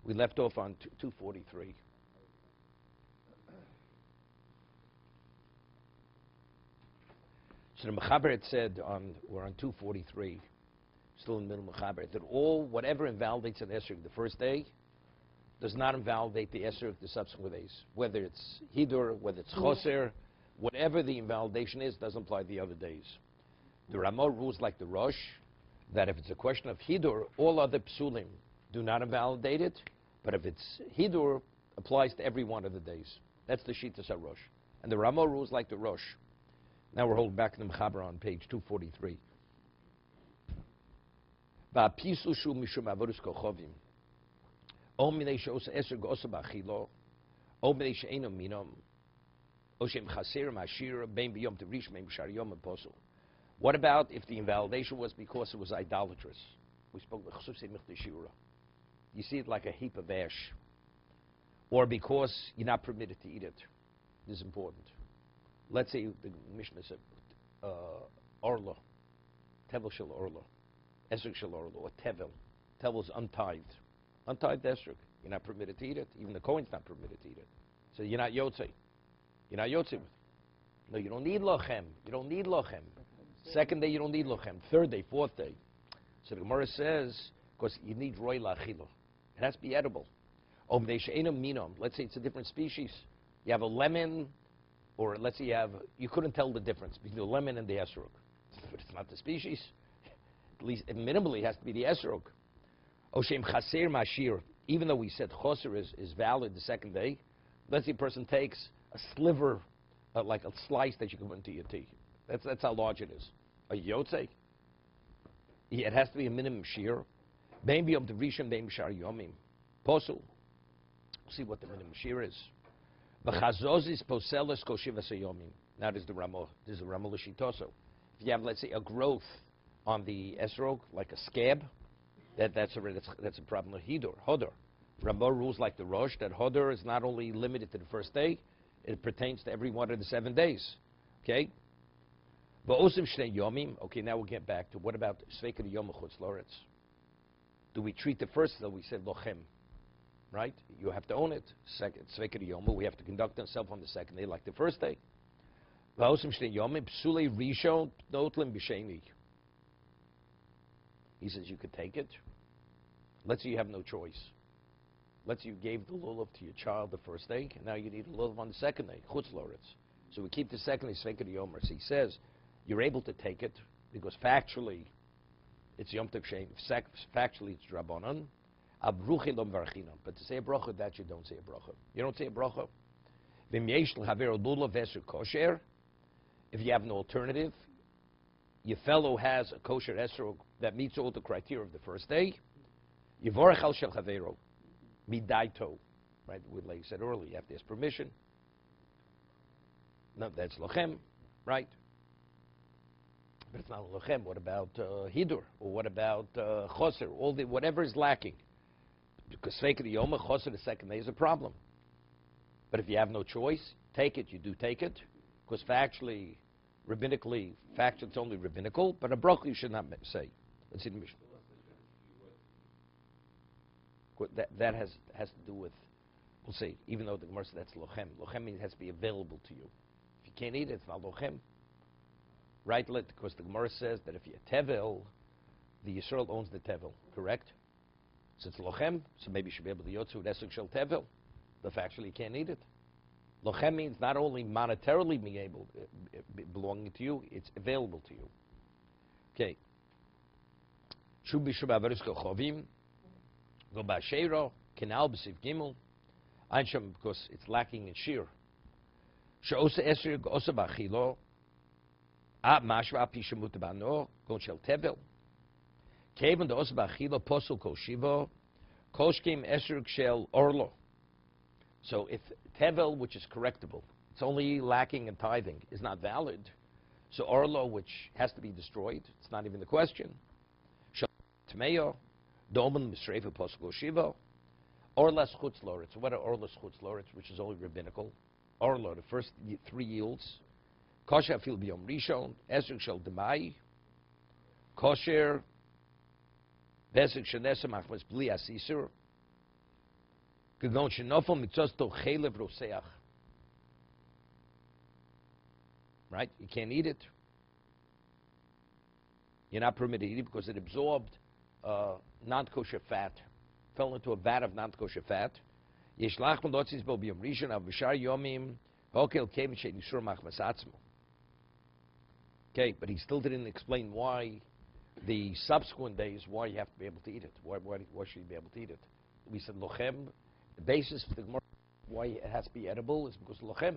We left off on 243. So the Mechaber had said we're on 243, still in the middle of Mechaber, that whatever invalidates an esrog the first day does not invalidate the esrog the subsequent days. Whether it's hidur, whether it's choser, whatever the invalidation is, doesn't apply the other days. The Ramah rules like the Rosh, that if it's a question of hidur, all other psulim do not invalidate it, but if it's hidur, applies to every one of the days. That's the Shittas HaRosh. And the Ramah rules like the Rosh. Now we're holding back in the Mechaber on page 243. Va'apisu shu mishum avorus kochovim. O minei she'osa eser go'osa ba'achilo, o minei she'eno minom, o she'em chaser ma'ashir, bein b'yom tevrish, bein b'shar yom apostle. What about if the invalidation was because it was idolatrous? We spoke about chusei michteshira. You see it like a heap of ash. Or because you're not permitted to eat it. This is important. Let's say the Mishnah said, orla, tevel shel orla, esrog shel orla, or tevel. Tevel is untithed. Untithed esrog. You're not permitted to eat it. Even the Kohen's not permitted to eat it. So you're not yotzei. You're not yotzei with it. No, you don't need lochem. You don't need lochem. Second day, you don't need lochem. Third day, fourth day. So the Gemara says, because you need roy la'achilo. It has to be edible. Let's say it's a different species. You have a lemon, or let's say you couldn't tell the difference between the lemon and the esrog. But it's not the species. At least, minimally, it has to be the esrog. Oshem chaser mashir. Even though we said choser is valid the second day, let's say a person takes a sliver, like a slice that you can put into your tea. That's how large it is. A yotzei. Yeah, it has to be a minimum shear. Bein b'yom tevrishim, bein b'shar yomim. Posul. See what the minimum shear is. V'chazozis poseles kol shivas hayomim. Now this is the Ramah. This is the Ramah l'shitoso. If you have, let's say, a growth on the esrog, like a scab, that's a problem of hidur, hodor. Ramah rules like the Rosh that hodor is not only limited to the first day, it pertains to every one of the 7 days. Okay. V'osim shnei yomim. Okay, now we'll get back to what about sveika yom chutz loretz? Do we treat the first? So we said lochem. Right? You have to own it. Second, Tzveka Yoma, we have to conduct ourselves on the second day like the first day. He says you could take it. Let's say you have no choice. Let's say you gave the lulav to your child the first day, and now you need a lulav on the second day, Chutz Loretz. So we keep the second day Tzveka Yoma. So he says you're able to take it because factually it's Yom Tov Shem. Factually it's Drabanan. But to say a bracha, that you don't say a bracha. You don't say a bracha. If you have an alternative, your fellow has a kosher esrog that meets all the criteria of the first day, Yivorech al shel chavero, midaito. Right, like you said earlier, you have to ask permission. No, that's lochem, right? But it's not lochem. What about hidur? Or what about choser? Whatever is lacking. Because Sveika the Yoma, Choser the second day is a problem. But if you have no choice, take it, you do take it. Because factually, rabbinically, it's only rabbinical, but a bracha you should not say. Let's see the Mishnah. That has to do with, we'll see, even though the Gemara says that's lochem. Lochem means it has to be available to you. If you can't eat it, it's not lochem. Right? Because the Gemara says that if you're tevel, the Yisrael owns the tevel, correct? So it's lochem, so maybe you should be able to yotzu with esrog shel tevel. But factually you can't eat it. Lochem means not only monetarily being able, belonging to you, it's available to you. Okay. Shu b'shu b'avorus kochovim, go ba'asheiro, kenal b'siv gimel, einsham because it's lacking in shear. She'osa esrog osa b'achilo, mashva pi shemut b'ano, go shel tevel. Kevin the Osbachilo Posel Kol Shiva, Koshkim Esrog Shel Orlo. So if Tevel, which is correctable, it's only lacking in tithing, is not valid, so Orlo, which has to be destroyed, it's not even the question. Shel Tmeo, Doman Misrefa Posel Kol Shiva, Orlas Chutz Loretz. What are Orlas Chutz Loretz, which is only rabbinical? Orlo, the first 3 yields. Kosher Fil B'Yom Rishon, Esrog Shel Demai, Kosher, Besik Shanesam Achmas Bli Asisur, Gegon shenofel mitzos to chelev roseach. Right? You can't eat it. You're not permitted to eat it because it absorbed non-kosher fat, fell into a vat of non-kosher fat. Yeshlach melotzis bo b'yom rishon av b'shar yomim hokel kevin she'nishur machmas atzmo. Okay, but he still didn't explain why the subsequent days, why you have to be able to eat it. Why should you be able to eat it? We said lochem. The basis for the Gemara, why it has to be edible, is because lochem.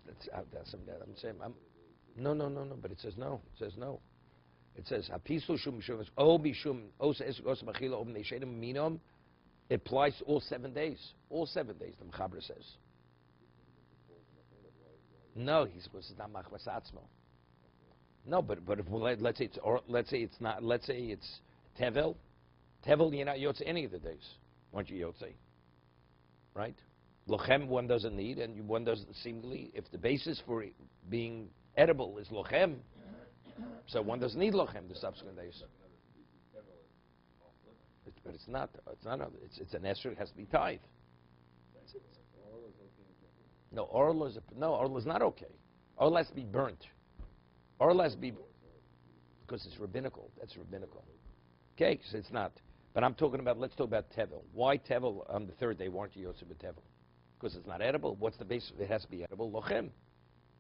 That's I'm saying. No. But it says no. It says no. It says hapisul shum shum o bishum os esgos machila ob neishedim minom. It applies to all 7 days. All 7 days. The Mechaber says. No, he's because it's not machmas atzmo. No, but if let's say it's not. Let's say it's tevel. Tevel, you're not yotze any of the days. Aren't you yotze? Right? Lochem one doesn't need, and one doesn't seemingly. If the basis for it being edible is lochem, so one doesn't need lochem the subsequent days. But it's not. It's an esrog. It has to be tithe. No, oral is not okay. Oral has to be burnt. Oral has to be because it's rabbinical. That's rabbinical. Okay, so it's not. But I'm talking about. Let's talk about tevel. Why tevel on the third day? Why aren't you yotze with tevel? Because it's not edible. What's the basis? It has to be edible. Lochem.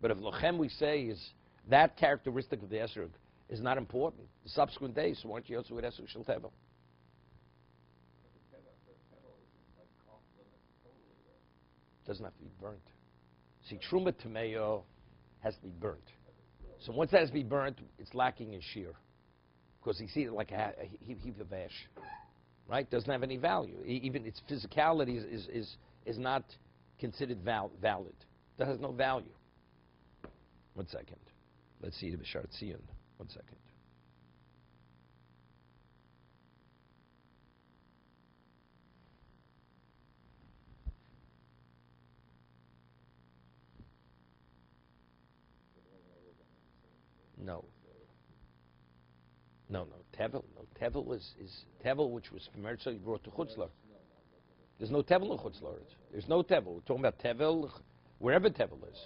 But if lochem we say is that characteristic of the esrog is not important. The subsequent days, so why aren't you yotze with esrog shel tevel? Doesn't have to be burnt. See, truma tameo has to be burnt. So once that has to be burnt, it's lacking in shear. Because you see it like a heap of ash. Right? Doesn't have any value. Even its physicality is not considered valid. That has no value. 1 second. Let's see the Bishar Tzion. 1 second. No. Tevel. No, Tevel is Tevel, which was from Eretz Yisrael brought to Chutzlar. There's no Tevel in Chutzlar. There's no Tevel. We're talking about Tevel wherever Tevel is.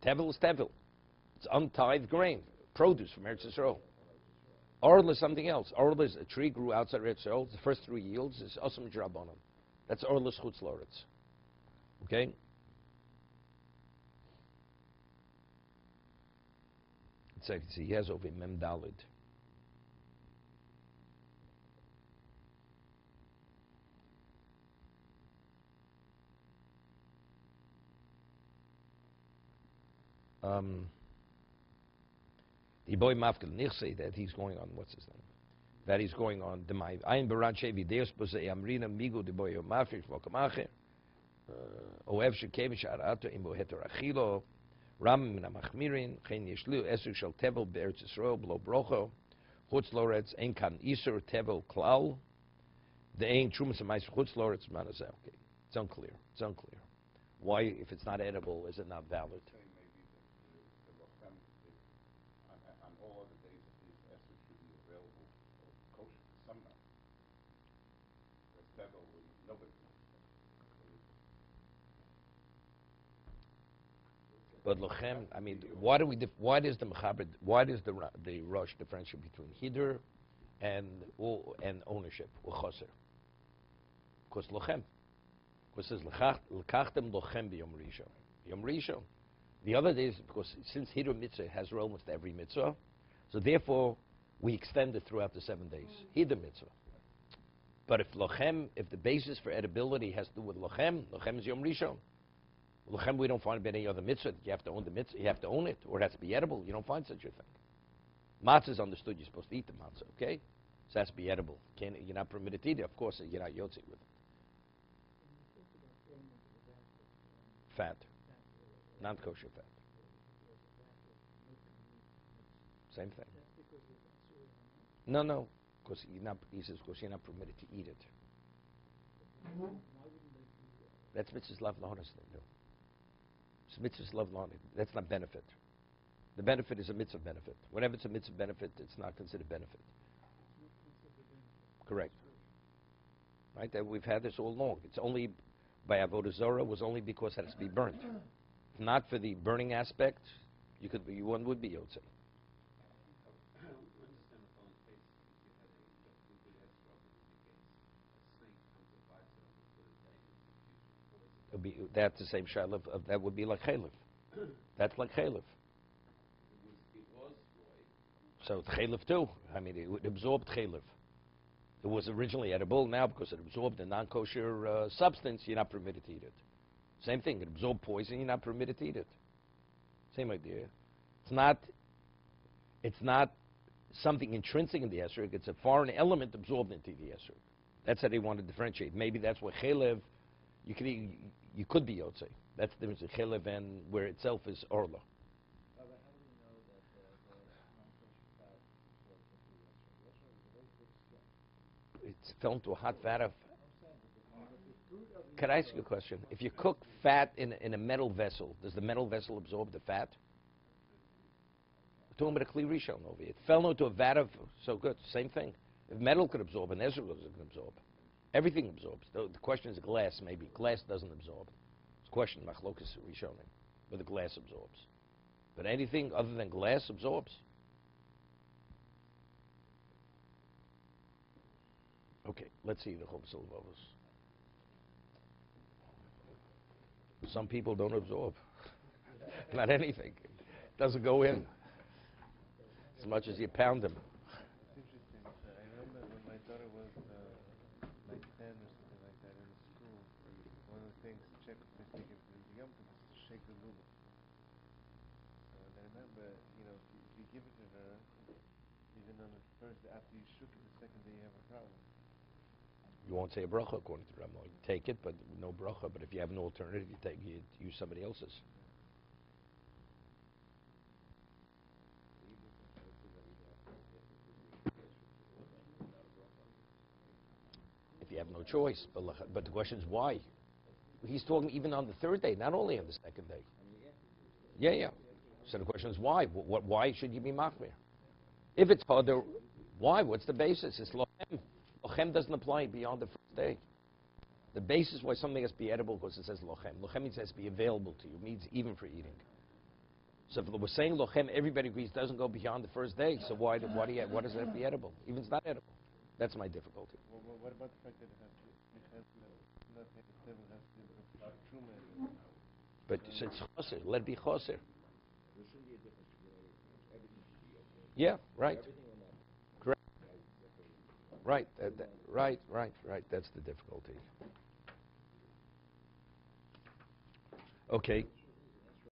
Tevel is Tevel. It's untithed grain, produce from Eretz Yisrael. Orl is something else. Orl is a tree grew outside Eretz Yisrael. The first 3 yields is Osam Drabanan. That's Orlus Chutzlar. Okay. So you can see he has over Mem Dalid. The boy Mafkel Nichse that he's going on, what's his name? That he's going on Demai. Ein Baran Shevi Deus Bose Amrina Migo de boy Mafik Vokamache. Oev Shekevin Sharato Imbo Heter Achilo. Ram Min Machmirin, Chen Yeshlu Esru Shel Tevel Be'eretz Yisrael Blo Brocho. Chutz Loretz Ein Kan Isur Tevel Klal. The Ein Trumas Amais Chutz Loretz Manazeh. Okay, it's unclear. It's unclear. Why, if it's not edible, is it not valid? But lochem, I mean, why does the Mechaber, why does the Rosh differentiate between hider and ownership or choser? Because lochem, because it says lekachtem lochem b'yom rishon. Yom rishon. The other days, because since hider mitzvah has almost every mitzvah, so therefore we extend it throughout the 7 days. Hider mitzvah. But if lochem, if the basis for edibility has to do with lochem is yom rishon. Lochem, we don't find about any other mitzvah. You have to own the mitzvah. You have to own it, or it has to be edible. You don't find such a thing. Matzah is understood. You're supposed to eat the matzah, okay? So it has to be edible. You're not permitted to eat it. Of course, you're not yotze with it. Fat. Non-kosher fat. Same thing. No. Because he says, because you're not permitted to eat it. That's mitzvah's love lahonest. No. It's mitzvah's love lahonest. That's not benefit. The benefit is a mitzvah benefit. Whenever it's a mitzvah benefit, it's not considered benefit. Correct. right? That we've had this all along. It's only by avodah zarah was only because it has to be burnt. If not for the burning aspect, one would be yotze. That's the same shayla of that would be like chaylev. That's like chaylev. So it's chaylev too. I mean, it absorbed chaylev. It was originally edible. Now, because it absorbed a non-kosher substance, you're not permitted to eat it. Same thing. It absorbed poison. You're not permitted to eat it. Same idea. It's not something intrinsic in the esrog. It's a foreign element absorbed into the esrog. That's how they want to differentiate. Maybe that's why chaylev, you could be yotze. That's the difference in chaylev and where itself is orla. It's fell into a hot vat of. Can I ask you a question? If you cook fat in a metal vessel, does the metal vessel absorb the fat? We're talking about a kli rishon over here. It fell into a vat of, so good, same thing. If metal could absorb, and Ezra can absorb. Everything absorbs. The question is glass, maybe. Glass doesn't absorb. It's a question, machlokas rishonim, whether glass absorbs. But anything other than glass absorbs. Okay, let's see the chobos levels. Some people don't absorb. Not anything. It doesn't go in. As much as you pound them. It's interesting. I remember when my daughter was like 10 or something like that in the school, one of the things to check if they give the Yom Tov is to shake the lulav. So and I remember, if you give it to her, even on the first day after you shook it, the second day you have a problem. You won't say a bracha according to Rambam. You take it, but no bracha. But if you have an alternative, you use somebody else's. If you have no choice, but the question is why? He's talking even on the third day, not only on the second day. Yeah. So the question is why? Why should you be machmir? If it's harder, why? What's the basis? It's lochem. Lochem doesn't apply beyond the first day. The basis why something has to be edible because it says lochem. Lochem means it has to be available to you. It means even for eating. So if we're saying lochem, everybody agrees doesn't go beyond the first day. So why does it have to be edible? Even if it's not edible. That's my difficulty. Well, what about the fact that it has to not have the table has to be truma? But it's choser. Let it be choser. Yeah, right. Correct. Right. Right. That's the difficulty. Okay.